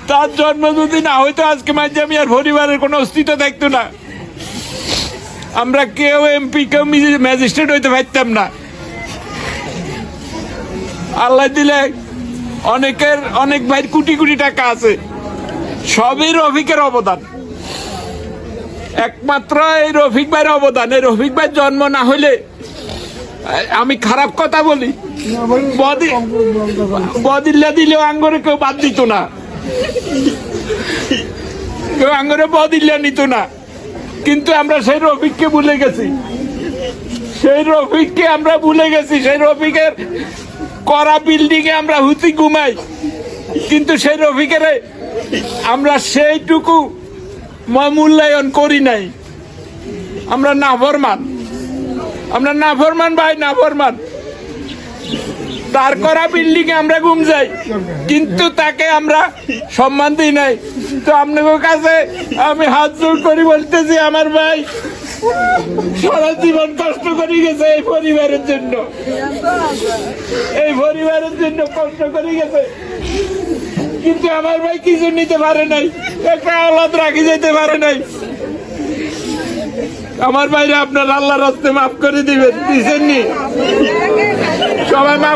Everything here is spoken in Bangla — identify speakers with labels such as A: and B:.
A: তার জন্ম যদি না হইতো আজকে মাঝে আমি আর পরিবারের কোনো অস্তিত্ব থাকতো না। আমরা কেউ এমপি কেউ ম্যাজিস্ট্রেট হইতে পারতাম না। আল্লাহ দিলে অনেক ভাইয়ের কোটি কোটি টাকা আছে, সবই রফিকের অবদান। একমাত্র এই রফিক ভাইয়ের অবদান। এই রফিক ভাইয়ের জন্ম না হইলে, আমি খারাপ কথা বলি, বদিল্লা দিলেও আঙ্গরে কেউ বাদ দিত না, কেউ আঙ্গরে বদিল্লা নিত না। কিন্তু আমরা সেই রফিককে ভুলে গেছি, সেই রফিককে আমরা ভুলে গেছি। সেই রফিকের করা বিল্ডিং এ আমরা হুতি ঘুমাই, কিন্তু সেই রফিকের আমরা সেইটুকু মূল্যায়ন করি নাই। আমরা নাফরমান ভাই, নাফরমান। তার করা বিল্ডিং এ আমরা ঘুম যাই, কিন্তু তাকে আমরা সম্মান দিই নাই। তো আপনাদের কাছে আমি হাত জোর করে বলতেছি, আমার ভাই সারা জীবন কষ্ট করে গেছে এই পরিবারের জন্য, কষ্ট করে গেছে। কিন্তু আমার ভাই কিছু নিতে পারে নাই, একটা আওলাদ রাখি যেতে পারে নাই। আমার ভাইরা আপনার আল্লাহর রাস্তায় মাফ করে দিবেন, দিছেননি? সবাই মাফ